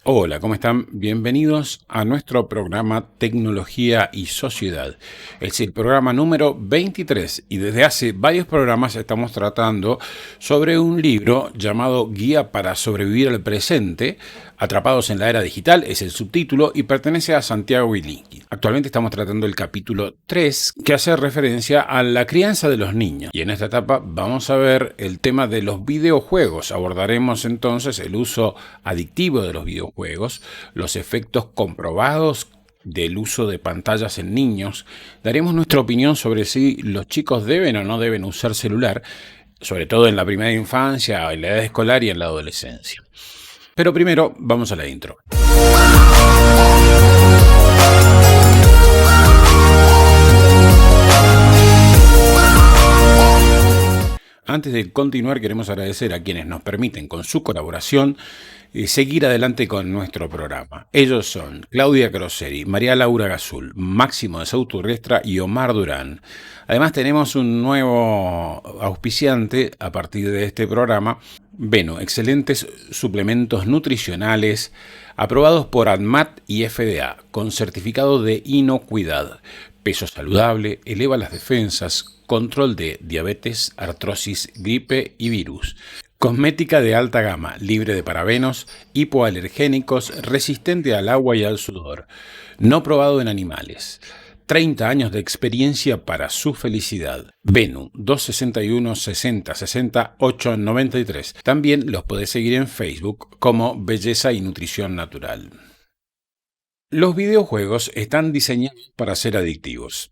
Hola, ¿cómo están? Bienvenidos a nuestro programa Tecnología y Sociedad. Es el programa número 23 y desde hace varios programas estamos tratando sobre un libro llamado Guía para sobrevivir al presente, Atrapados en la era digital, es el subtítulo y pertenece a Santiago Bilinqui. Actualmente estamos tratando el capítulo 3 que hace referencia a la crianza de los niños. Y en esta etapa vamos a ver el tema de los videojuegos. Abordaremos entonces el uso adictivo de los videojuegos, los efectos comprobados del uso de pantallas en niños. Daremos nuestra opinión sobre si los chicos deben o no deben usar celular, sobre todo en la primera infancia, en la edad escolar y en la adolescencia. Pero primero vamos a la intro. Antes de continuar, queremos agradecer a quienes nos permiten, con su colaboración, seguir adelante con nuestro programa. Ellos son Claudia Croseri, María Laura Gazul, Máximo de Sauturrestra y Omar Durán. Además tenemos un nuevo auspiciante a partir de este programa, Beno, excelentes suplementos nutricionales aprobados por ADMAT y FDA, con certificado de inocuidad. Peso saludable, eleva las defensas, control de diabetes, artrosis, gripe y virus. Cosmética de alta gama, libre de parabenos, hipoalergénicos, resistente al agua y al sudor. No probado en animales. 30 años de experiencia para su felicidad. Benu 261 60 60 893. También los podés seguir en Facebook como Belleza y Nutrición Natural. Los videojuegos están diseñados para ser adictivos.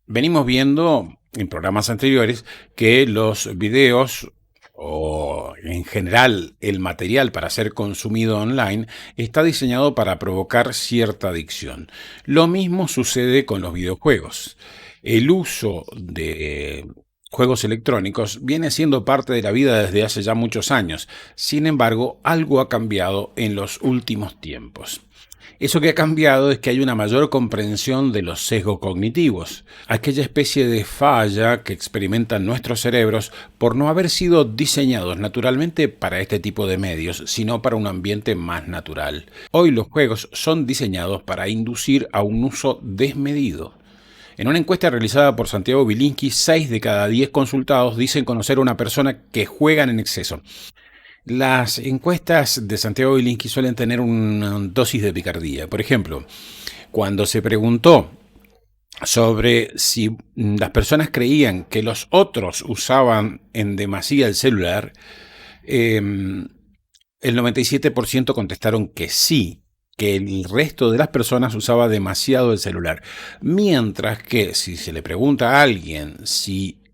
Venimos viendo en programas anteriores que los videos o en general el material para ser consumido online está diseñado para provocar cierta adicción. Lo mismo sucede con los videojuegos. El uso de juegos electrónicos viene siendo parte de la vida desde hace ya muchos años. Sin embargo, algo ha cambiado en los últimos tiempos. Eso que ha cambiado es que hay una mayor comprensión de los sesgos cognitivos, aquella especie de falla que experimentan nuestros cerebros por no haber sido diseñados naturalmente para este tipo de medios, sino para un ambiente más natural. Hoy los juegos son diseñados para inducir a un uso desmedido. En una encuesta realizada por Santiago Bilinqui, 6 de cada 10 consultados dicen conocer a una persona que juegan en exceso. Las encuestas de Santiago Bilinqui suelen tener una dosis de picardía. Por ejemplo, cuando se preguntó sobre si las personas creían que los otros usaban en demasía el celular, el 97% contestaron que sí, que el resto de las personas usaba demasiado el celular. Mientras que si se le pregunta a alguien si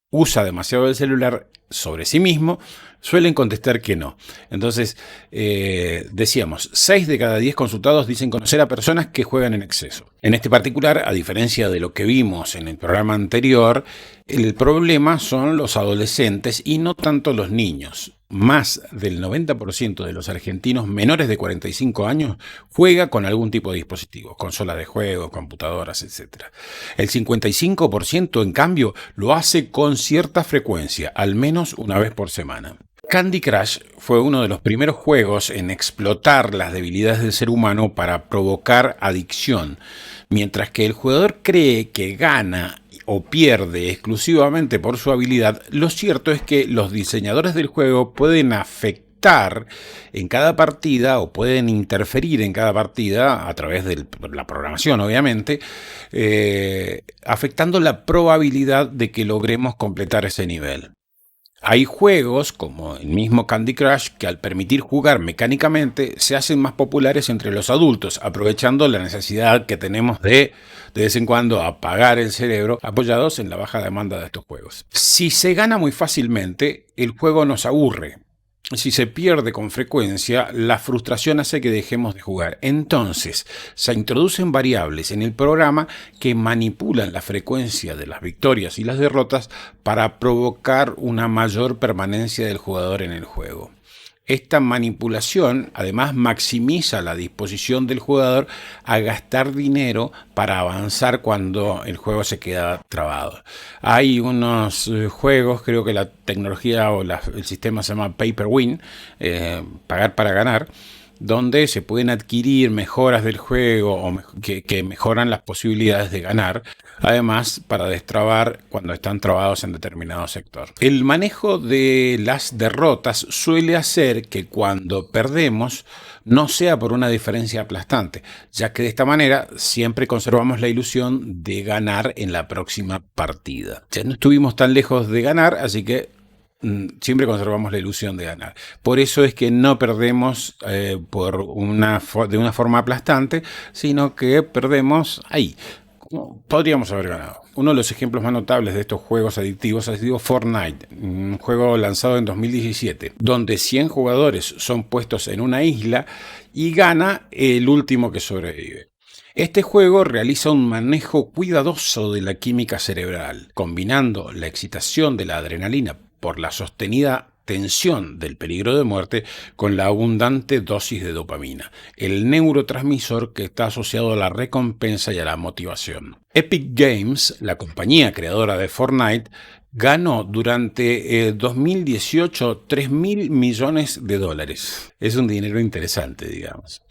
usa demasiado el celular sobre sí mismo, suelen contestar que no. Entonces, decíamos, 6 de cada 10 consultados dicen conocer a personas que juegan en exceso. En este particular, a diferencia de lo que vimos en el programa anterior, el problema son los adolescentes y no tanto los niños. Más del 90% de los argentinos menores de 45 años juega con algún tipo de dispositivo, consolas de juego, computadoras, etc. El 55%, en cambio, lo hace con cierta frecuencia, al menos una vez por semana. Candy Crush fue uno de los primeros juegos en explotar las debilidades del ser humano para provocar adicción. Mientras que el jugador cree que gana o pierde exclusivamente por su habilidad, lo cierto es que los diseñadores del juego pueden afectar en cada partida o pueden interferir en cada partida a través de la programación, obviamente, afectando la probabilidad de que logremos completar ese nivel. Hay juegos, como el mismo Candy Crush, que al permitir jugar mecánicamente se hacen más populares entre los adultos, aprovechando la necesidad que tenemos de vez en cuando apagar el cerebro, apoyados en la baja demanda de estos juegos. Si se gana muy fácilmente, el juego nos aburre. Si se pierde con frecuencia, la frustración hace que dejemos de jugar. Entonces, se introducen variables en el programa que manipulan la frecuencia de las victorias y las derrotas para provocar una mayor permanencia del jugador en el juego. Esta manipulación además maximiza la disposición del jugador a gastar dinero para avanzar cuando el juego se queda trabado. Hay unos juegos, creo que la tecnología o el sistema se llama Pay per Win, pagar para ganar, donde se pueden adquirir mejoras del juego o que mejoran las posibilidades de ganar, además para destrabar cuando están trabados en determinado sector. El manejo de las derrotas suele hacer que cuando perdemos no sea por una diferencia aplastante, ya que de esta manera siempre conservamos la ilusión de ganar en la próxima partida. Ya no estuvimos tan lejos de ganar, así que siempre conservamos la ilusión de ganar. Por eso es que no perdemos de una forma aplastante, sino que perdemos ahí. Podríamos haber ganado. Uno de los ejemplos más notables de estos juegos adictivos ha sido Fortnite, un juego lanzado en 2017, donde 100 jugadores son puestos en una isla y gana el último que sobrevive. Este juego realiza un manejo cuidadoso de la química cerebral, combinando la excitación de la adrenalina por la sostenida tensión del peligro de muerte con la abundante dosis de dopamina, el neurotransmisor que está asociado a la recompensa y a la motivación. Epic Games, la compañía creadora de Fortnite, ganó durante 2018 $3.000 millones. Es un dinero interesante, digamos.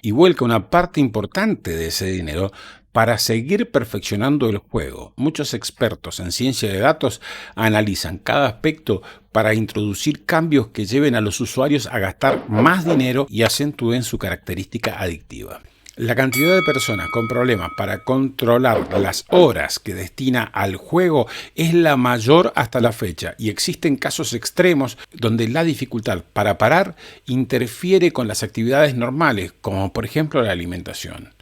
Y vuelca una parte importante de ese dinero para seguir perfeccionando el juego. Muchos expertos en ciencia de datos analizan cada aspecto para introducir cambios que lleven a los usuarios a gastar más dinero y acentúen su característica adictiva. La cantidad de personas con problemas para controlar las horas que destina al juego es la mayor hasta la fecha, y existen casos extremos donde la dificultad para parar interfiere con las actividades normales, como por ejemplo la alimentación.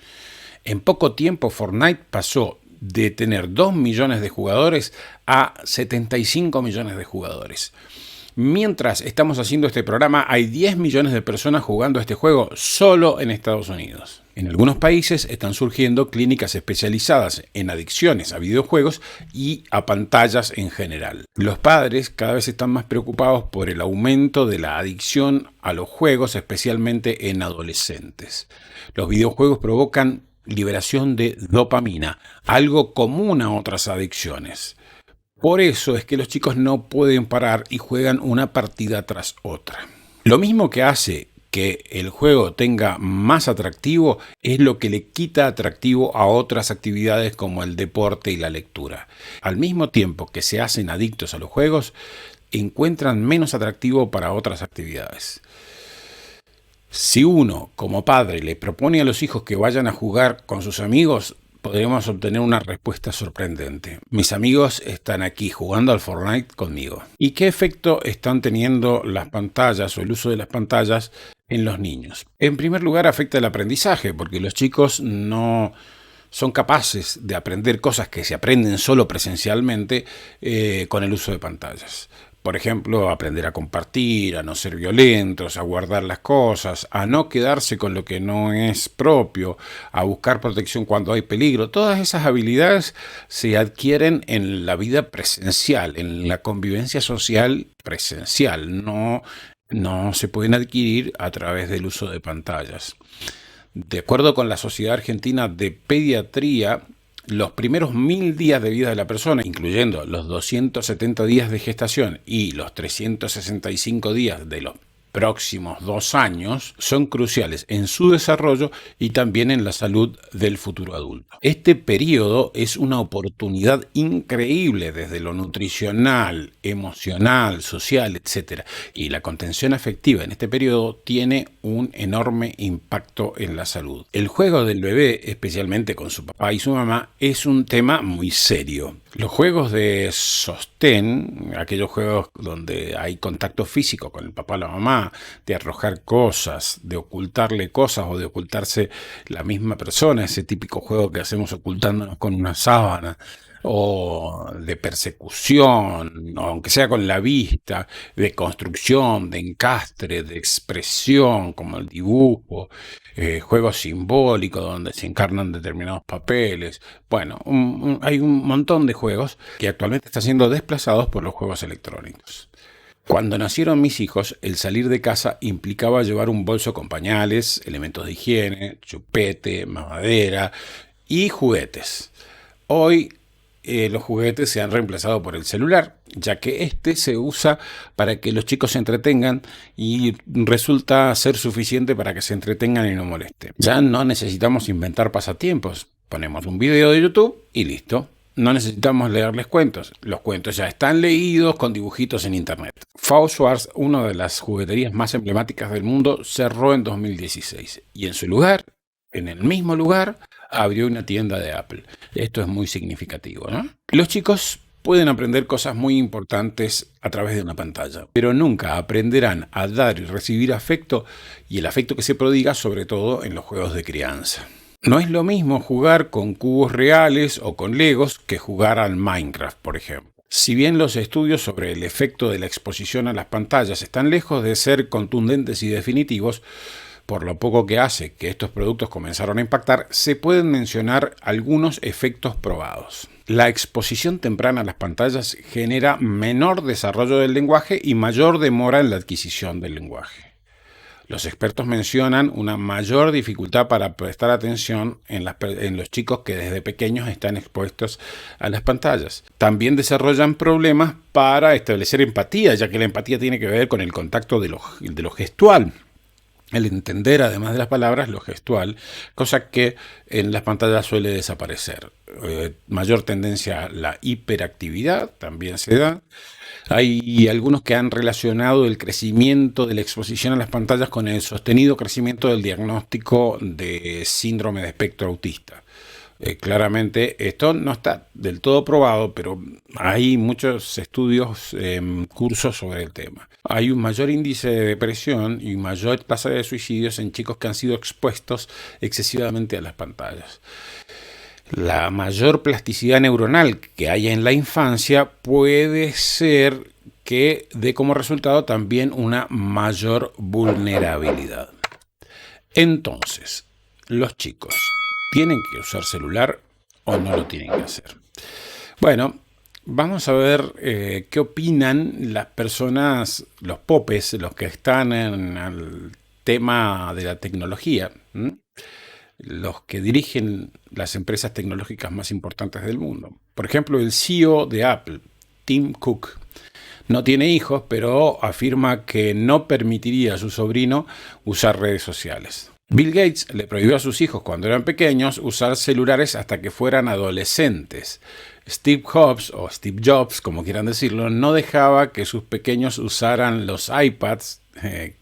En poco tiempo, Fortnite pasó de tener 2 millones de jugadores a 75 millones de jugadores. Mientras estamos haciendo este programa, hay 10 millones de personas jugando este juego solo en Estados Unidos. En algunos países están surgiendo clínicas especializadas en adicciones a videojuegos y a pantallas en general. Los padres cada vez están más preocupados por el aumento de la adicción a los juegos, especialmente en adolescentes. Los videojuegos provocan liberación de dopamina, algo común a otras adicciones. Por eso es que los chicos no pueden parar y juegan una partida tras otra. Lo mismo que hace que el juego tenga más atractivo es lo que le quita atractivo a otras actividades como el deporte y la lectura. Al mismo tiempo que se hacen adictos a los juegos, encuentran menos atractivo para otras actividades. Si uno, como padre, le propone a los hijos que vayan a jugar con sus amigos, podremos obtener una respuesta sorprendente. Mis amigos están aquí jugando al Fortnite conmigo. ¿Y qué efecto están teniendo las pantallas o el uso de las pantallas en los niños? En primer lugar, afecta el aprendizaje, porque los chicos no son capaces de aprender cosas que se aprenden solo presencialmente con el uso de pantallas. Por ejemplo, aprender a compartir, a no ser violentos, a guardar las cosas, a no quedarse con lo que no es propio, a buscar protección cuando hay peligro. Todas esas habilidades se adquieren en la vida presencial, en la convivencia social presencial. No se pueden adquirir a través del uso de pantallas. De acuerdo con la Sociedad Argentina de Pediatría, los primeros 1000 días de vida de la persona, incluyendo los 270 días de gestación y los 365 días de los próximos 2 años, son cruciales en su desarrollo y también en la salud del futuro adulto. Este periodo es una oportunidad increíble desde lo nutricional, emocional, social, etc. Y la contención afectiva en este periodo tiene un enorme impacto en la salud. El juego del bebé, especialmente con su papá y su mamá, es un tema muy serio. Los juegos de sostén, aquellos juegos donde hay contacto físico con el papá o la mamá, de arrojar cosas, de ocultarle cosas o de ocultarse la misma persona, ese típico juego que hacemos ocultándonos con una sábana, o de persecución, o aunque sea con la vista, de construcción, de encastre, de expresión, como el dibujo, juegos simbólicos donde se encarnan determinados papeles. Bueno, hay un montón de juegos que actualmente están siendo desplazados por los juegos electrónicos. Cuando nacieron mis hijos, el salir de casa implicaba llevar un bolso con pañales, elementos de higiene, chupete, mamadera y juguetes. Hoy los juguetes se han reemplazado por el celular ya que este se usa para que los chicos se entretengan y resulta ser suficiente para que se entretengan y no molesten. Ya no necesitamos inventar pasatiempos. Ponemos un video de YouTube y listo. No necesitamos leerles cuentos. Los cuentos ya están leídos con dibujitos en internet. Fauss Wars, una de las jugueterías más emblemáticas del mundo, cerró en 2016 y en su lugar, en el mismo lugar, abrió una tienda de Apple. Esto es muy significativo, ¿no? Los chicos pueden aprender cosas muy importantes a través de una pantalla, pero nunca aprenderán a dar y recibir afecto, y el afecto que se prodiga sobre todo en los juegos de crianza. No es lo mismo jugar con cubos reales o con Legos que jugar al Minecraft, por ejemplo. Si bien los estudios sobre el efecto de la exposición a las pantallas están lejos de ser contundentes y definitivos, por lo poco que hace que estos productos comenzaron a impactar, se pueden mencionar algunos efectos probados. La exposición temprana a las pantallas genera menor desarrollo del lenguaje y mayor demora en la adquisición del lenguaje. Los expertos mencionan una mayor dificultad para prestar atención en los chicos que desde pequeños están expuestos a las pantallas. También desarrollan problemas para establecer empatía, ya que la empatía tiene que ver con el contacto de lo gestual. El entender, además de las palabras, lo gestual, cosa que en las pantallas suele desaparecer. Mayor tendencia a la hiperactividad también se da. Hay algunos que han relacionado el crecimiento de la exposición a las pantallas con el sostenido crecimiento del diagnóstico de síndrome de espectro autista. Claramente esto no está del todo probado, pero hay muchos estudios, cursos sobre el tema. Hay un mayor índice de depresión y mayor tasa de suicidios en chicos que han sido expuestos excesivamente a las pantallas. La mayor plasticidad neuronal que haya en la infancia puede ser que dé como resultado también una mayor vulnerabilidad. Entonces, los chicos ¿tienen que usar celular o no lo tienen que hacer? Bueno, vamos a ver qué opinan las personas, los popes, los que están en el tema de la tecnología, los que dirigen las empresas tecnológicas más importantes del mundo. Por ejemplo, el CEO de Apple, Tim Cook, no tiene hijos, pero afirma que no permitiría a su sobrino usar redes sociales. Bill Gates le prohibió a sus hijos cuando eran pequeños usar celulares hasta que fueran adolescentes. Steve Jobs, como quieran decirlo, no dejaba que sus pequeños usaran los iPads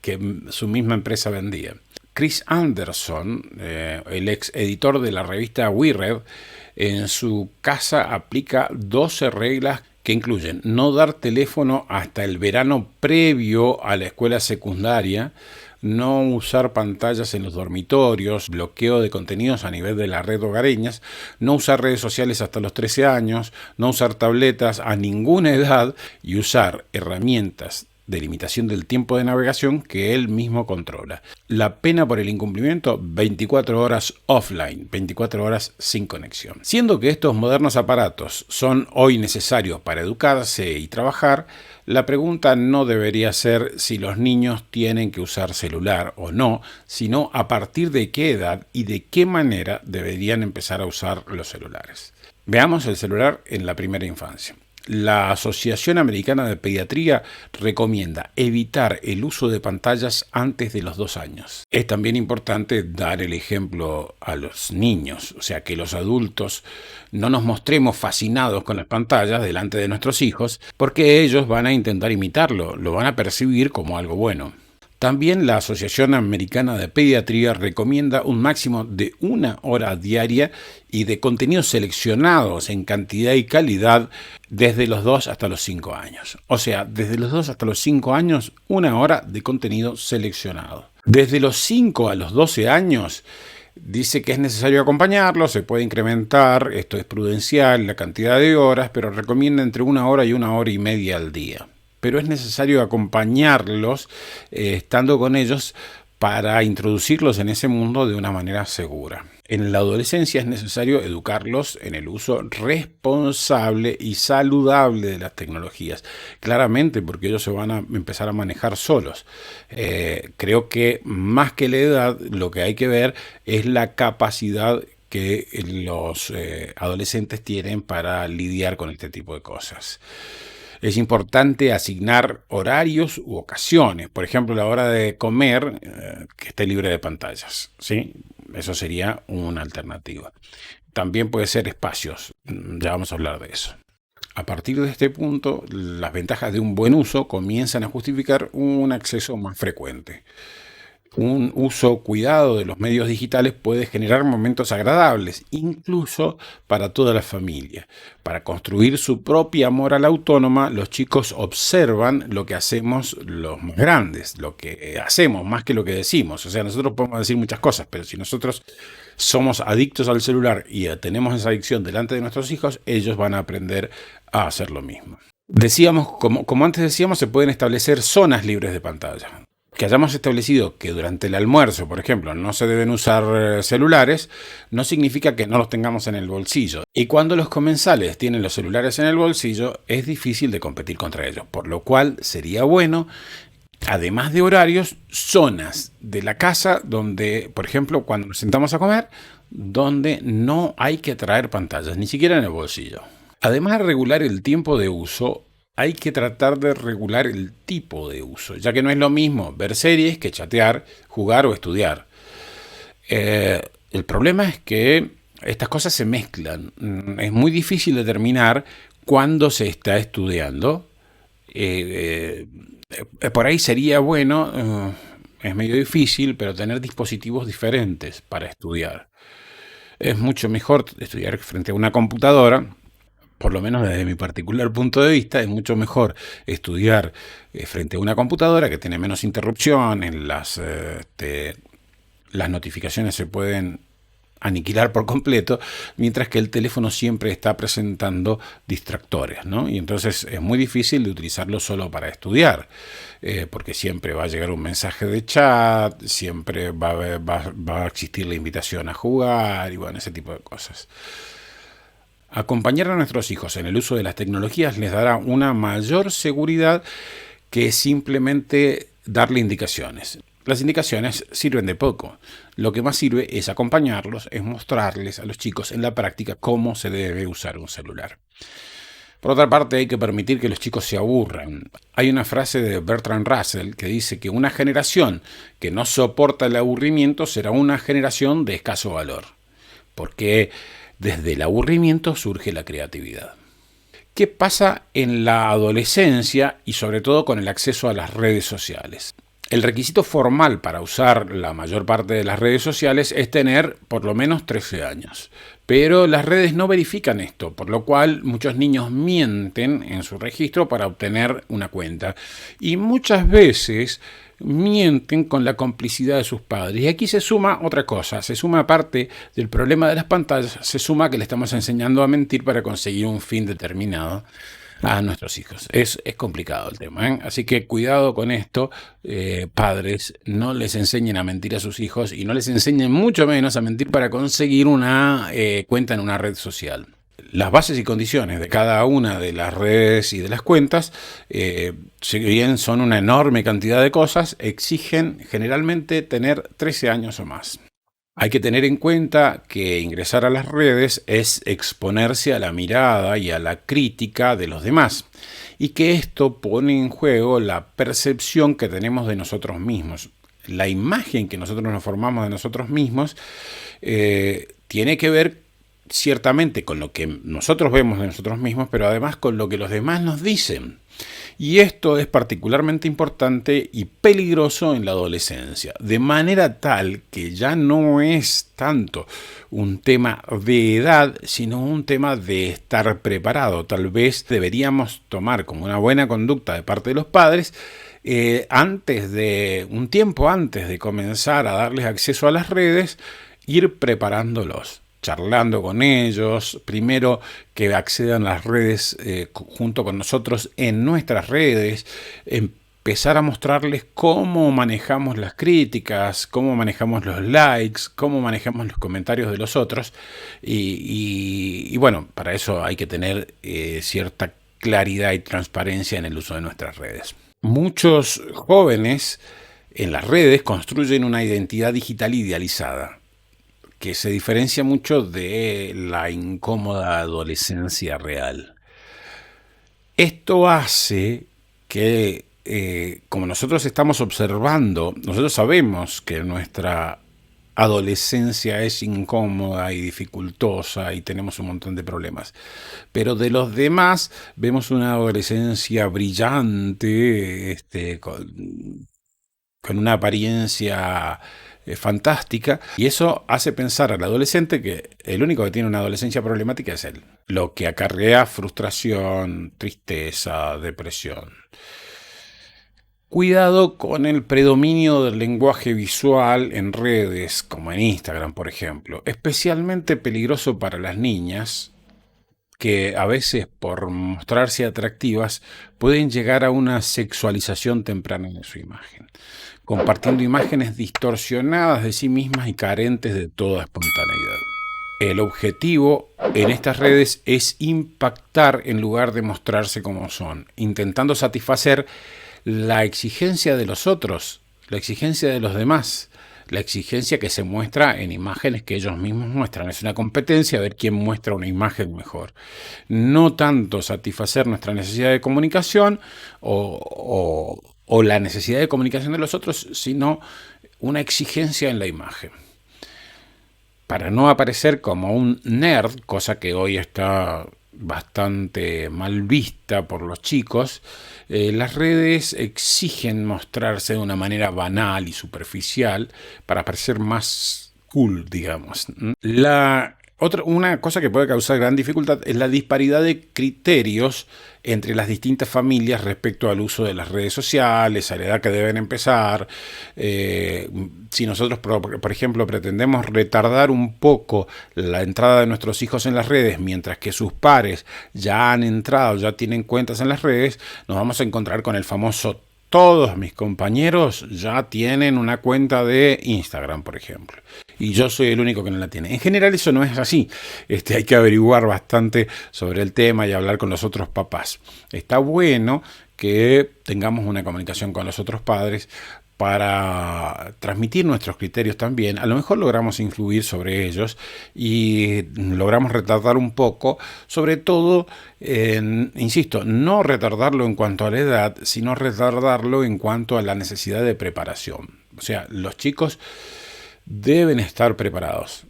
que su misma empresa vendía. Chris Anderson, el ex editor de la revista Wired, en su casa aplica 12 reglas que incluyen no dar teléfono hasta el verano previo a la escuela secundaria, no usar pantallas en los dormitorios, bloqueo de contenidos a nivel de la red hogareñas, no usar redes sociales hasta los 13 años, no usar tabletas a ninguna edad y usar herramientas de limitación del tiempo de navegación que él mismo controla. La pena por el incumplimiento, 24 horas offline, 24 horas sin conexión. Siendo que estos modernos aparatos son hoy necesarios para educarse y trabajar, la pregunta no debería ser si los niños tienen que usar celular o no, sino a partir de qué edad y de qué manera deberían empezar a usar los celulares. Veamos el celular en la primera infancia. La Asociación Americana de Pediatría recomienda evitar el uso de pantallas antes de los 2 años. Es también importante dar el ejemplo a los niños, o sea, que los adultos no nos mostremos fascinados con las pantallas delante de nuestros hijos, porque ellos van a intentar imitarlo, lo van a percibir como algo bueno. También la Asociación Americana de Pediatría recomienda un máximo de 1 hora diaria y de contenidos seleccionados en cantidad y calidad desde los 2 hasta los 5 años. O sea, desde los 2 hasta los 5 años, 1 hora de contenido seleccionado. Desde los 5 a los 12 años, dice que es necesario acompañarlo, se puede incrementar, esto es prudencial, la cantidad de horas, pero recomienda entre 1 hora y 1 hora y media al día. Pero es necesario acompañarlos estando con ellos para introducirlos en ese mundo de una manera segura. En la adolescencia es necesario educarlos en el uso responsable y saludable de las tecnologías. Claramente, porque ellos se van a empezar a manejar solos. Creo que más que la edad, lo que hay que ver es la capacidad que los adolescentes tienen para lidiar con este tipo de cosas. Es importante asignar horarios u ocasiones. Por ejemplo, la hora de comer que esté libre de pantallas, ¿sí? Eso sería una alternativa. También puede ser espacios. Ya vamos a hablar de eso. A partir de este punto, las ventajas de un buen uso comienzan a justificar un acceso más frecuente. Un uso cuidado de los medios digitales puede generar momentos agradables, incluso para toda la familia. Para construir su propia moral autónoma, los chicos observan lo que hacemos los más grandes, lo que hacemos más que lo que decimos. O sea, nosotros podemos decir muchas cosas, pero si nosotros somos adictos al celular y tenemos esa adicción delante de nuestros hijos, ellos van a aprender a hacer lo mismo. Decíamos, como antes decíamos, se pueden establecer zonas libres de pantalla. Que hayamos establecido que durante el almuerzo, por ejemplo, no se deben usar celulares, no significa que no los tengamos en el bolsillo. Y cuando los comensales tienen los celulares en el bolsillo, es difícil de competir contra ellos. Por lo cual sería bueno, además de horarios, zonas de la casa donde, por ejemplo, cuando nos sentamos a comer, donde no hay que traer pantallas, ni siquiera en el bolsillo. Además de regular el tiempo de uso, hay que tratar de regular el tipo de uso, ya que no es lo mismo ver series que chatear, jugar o estudiar. El problema es que estas cosas se mezclan. Es muy difícil determinar cuándo se está estudiando. Por ahí sería bueno, es medio difícil, pero tener dispositivos diferentes para estudiar. Es mucho mejor estudiar frente a una computadora. Por lo menos desde mi particular punto de vista, es mucho mejor estudiar frente a una computadora que tiene menos interrupciones, las notificaciones se pueden aniquilar por completo, mientras que el teléfono siempre está presentando distractores, ¿no? Y entonces es muy difícil de utilizarlo solo para estudiar, porque siempre va a llegar un mensaje de chat, siempre va a existir la invitación a jugar y bueno, ese tipo de cosas. Acompañar a nuestros hijos en el uso de las tecnologías les dará una mayor seguridad que simplemente darle indicaciones. Las indicaciones sirven de poco. Lo que más sirve es acompañarlos, es mostrarles a los chicos en la práctica cómo se debe usar un celular. Por otra parte, hay que permitir que los chicos se aburran. Hay una frase de Bertrand Russell que dice que una generación que no soporta el aburrimiento será una generación de escaso valor. Porque desde el aburrimiento surge la creatividad. ¿Qué pasa en la adolescencia y sobre todo con el acceso a las redes sociales? El requisito formal para usar la mayor parte de las redes sociales es tener por lo menos 13 años. Pero las redes no verifican esto, por lo cual muchos niños mienten en su registro para obtener una cuenta. Y muchas veces mienten con la complicidad de sus padres. Y aquí se suma otra cosa, se suma aparte del problema de las pantallas, se suma que le estamos enseñando a mentir para conseguir un fin determinado a nuestros hijos. Es complicado el tema, ¿eh? Así que cuidado con esto, padres, no les enseñen a mentir a sus hijos y no les enseñen mucho menos a mentir para conseguir una cuenta en una red social. Las bases y condiciones de cada una de las redes y de las cuentas, si bien son una enorme cantidad de cosas, exigen generalmente tener 13 años o más. Hay que tener en cuenta que ingresar a las redes es exponerse a la mirada y a la crítica de los demás, y que esto pone en juego la percepción que tenemos de nosotros mismos. La imagen que nosotros nos formamos de nosotros mismos tiene que ver ciertamente con lo que nosotros vemos de nosotros mismos, pero además con lo que los demás nos dicen. Y esto es particularmente importante y peligroso en la adolescencia, de manera tal que ya no es tanto un tema de edad, sino un tema de estar preparado. Tal vez deberíamos tomar como una buena conducta de parte de los padres, un tiempo antes de comenzar a darles acceso a las redes, ir preparándolos, charlando con ellos, primero que accedan a las redes junto con nosotros en nuestras redes, empezar a mostrarles cómo manejamos las críticas, cómo manejamos los likes, cómo manejamos los comentarios de los otros y bueno, para eso hay que tener cierta claridad y transparencia en el uso de nuestras redes. Muchos jóvenes en las redes construyen una identidad digital idealizada, que se diferencia mucho de la incómoda adolescencia real. Esto hace que, como nosotros estamos observando, nosotros sabemos que nuestra adolescencia es incómoda y dificultosa y tenemos un montón de problemas. Pero de los demás vemos una adolescencia brillante, con una apariencia fantástica, y eso hace pensar al adolescente que el único que tiene una adolescencia problemática es él, lo que acarrea frustración, tristeza, depresión. Cuidado con el predominio del lenguaje visual en redes, como en Instagram, por ejemplo. Especialmente peligroso para las niñas, que a veces por mostrarse atractivas pueden llegar a una sexualización temprana de su imagen, compartiendo imágenes distorsionadas de sí mismas y carentes de toda espontaneidad. El objetivo en estas redes es impactar en lugar de mostrarse como son, intentando satisfacer la exigencia de los otros, la exigencia de los demás, la exigencia que se muestra en imágenes que ellos mismos muestran. Es una competencia a ver quién muestra una imagen mejor. No tanto satisfacer nuestra necesidad de comunicación o la necesidad de comunicación de los otros, sino una exigencia en la imagen. Para no aparecer como un nerd, cosa que hoy está bastante mal vista por los chicos, las redes exigen mostrarse de una manera banal y superficial para parecer más cool, digamos. Una cosa que puede causar gran dificultad es la disparidad de criterios entre las distintas familias respecto al uso de las redes sociales, a la edad que deben empezar. Si nosotros, por ejemplo, pretendemos retardar un poco la entrada de nuestros hijos en las redes, mientras que sus pares ya han entrado, ya tienen cuentas en las redes, nos vamos a encontrar con el famoso todos mis compañeros ya tienen una cuenta de Instagram, por ejemplo, y yo soy el único que no la tiene. En general eso no es así. Hay que averiguar bastante sobre el tema y hablar con los otros papás. Está bueno que tengamos una comunicación con los otros padres para transmitir nuestros criterios también. A lo mejor logramos influir sobre ellos y logramos retardar un poco, sobre todo, insisto, no retardarlo en cuanto a la edad, sino retardarlo en cuanto a la necesidad de preparación. O sea, los chicos deben estar preparados,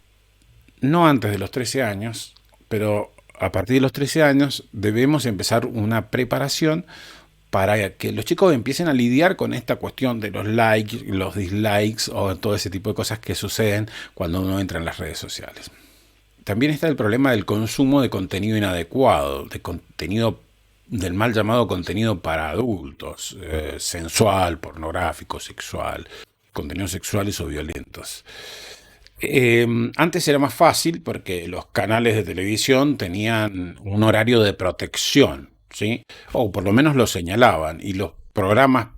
no antes de los 13 años, pero a partir de los 13 años debemos empezar una preparación para que los chicos empiecen a lidiar con esta cuestión de los likes, los dislikes o todo ese tipo de cosas que suceden cuando uno entra en las redes sociales. También está el problema del consumo de contenido inadecuado, del mal llamado contenido para adultos, sensual, pornográfico, sexual, contenidos sexuales o violentos. Antes era más fácil porque los canales de televisión tenían un horario de protección, ¿sí? O por lo menos lo señalaban, y los programas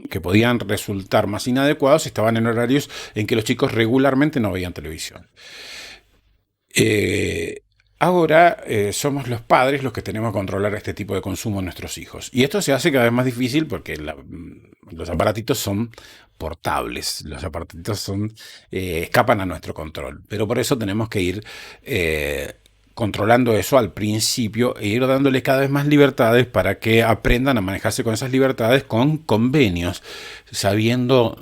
que podían resultar más inadecuados estaban en horarios en que los chicos regularmente no veían televisión. Ahora somos los padres los que tenemos que controlar este tipo de consumo en nuestros hijos. Y esto se hace cada vez más difícil porque los aparatitos son portables, los aparatitos escapan a nuestro control. Pero por eso tenemos que ir controlando eso al principio e ir dándoles cada vez más libertades para que aprendan a manejarse con esas libertades con convenios, habiendo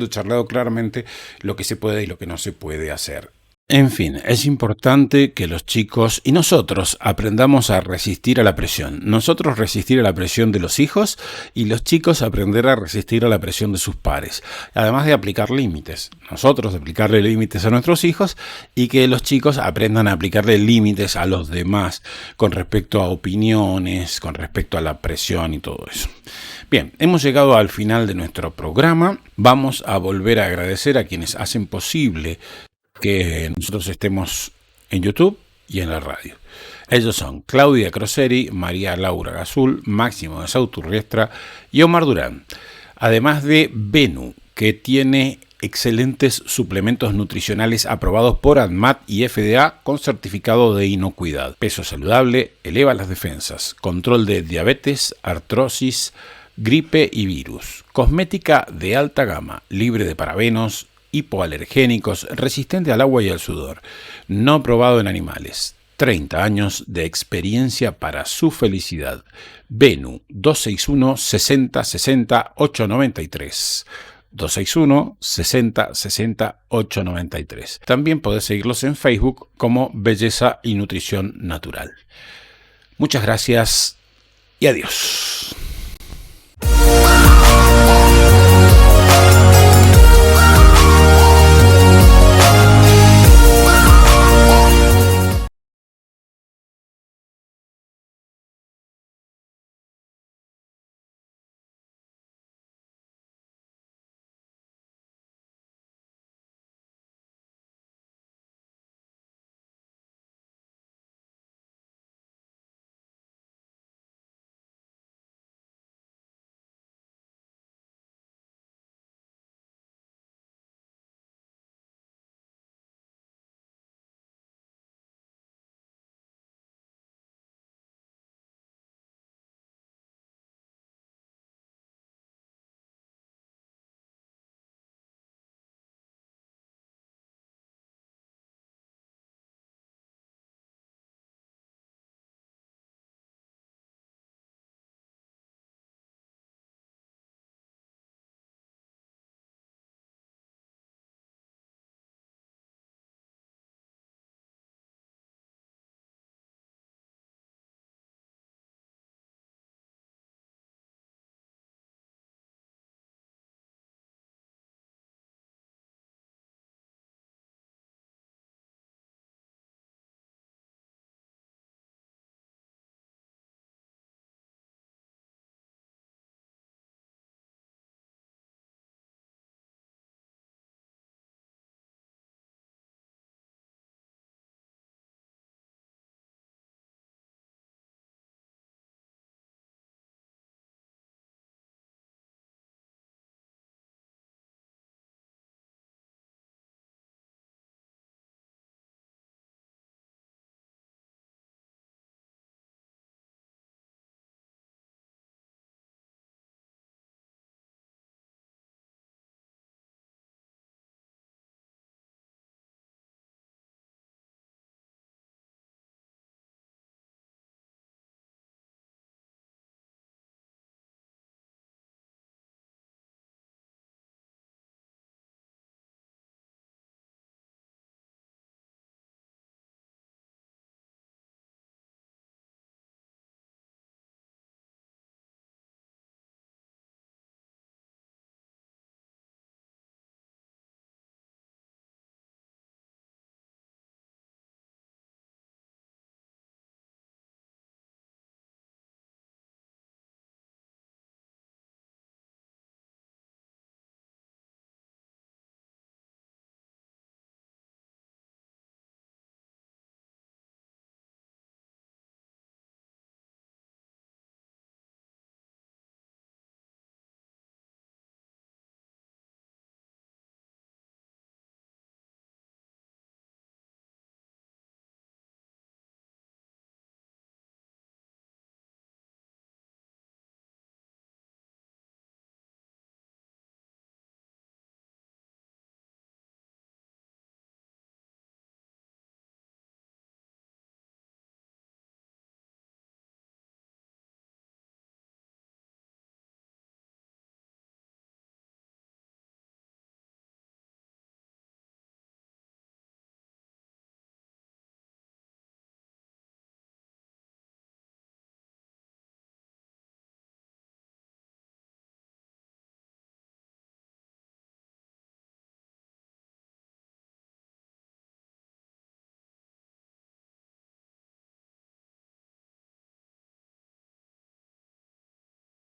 charlado claramente lo que se puede y lo que no se puede hacer. En fin, es importante que los chicos y nosotros aprendamos a resistir a la presión. Nosotros resistir a la presión de los hijos y los chicos aprender a resistir a la presión de sus pares. Además de aplicar límites. Nosotros de aplicarle límites a nuestros hijos y que los chicos aprendan a aplicarle límites a los demás con respecto a opiniones, con respecto a la presión y todo eso. Bien, hemos llegado al final de nuestro programa. Vamos a volver a agradecer a quienes hacen posible que nosotros estemos en YouTube y en la radio. Ellos son Claudia Croseri, María Laura Gazul, Máximo de Sauturriestra y Omar Durán. Además de Benu, que tiene excelentes suplementos nutricionales aprobados por ADMAT y FDA con certificado de inocuidad. Peso saludable, eleva las defensas, control de diabetes, artrosis, gripe y virus. Cosmética de alta gama, libre de parabenos, hipoalergénicos, resistente al agua y al sudor, no probado en animales. 30 años de experiencia para su felicidad. Benu 261 60 60 893. 261 60 60 893. También podés seguirlos en Facebook como Belleza y Nutrición Natural. Muchas gracias y adiós.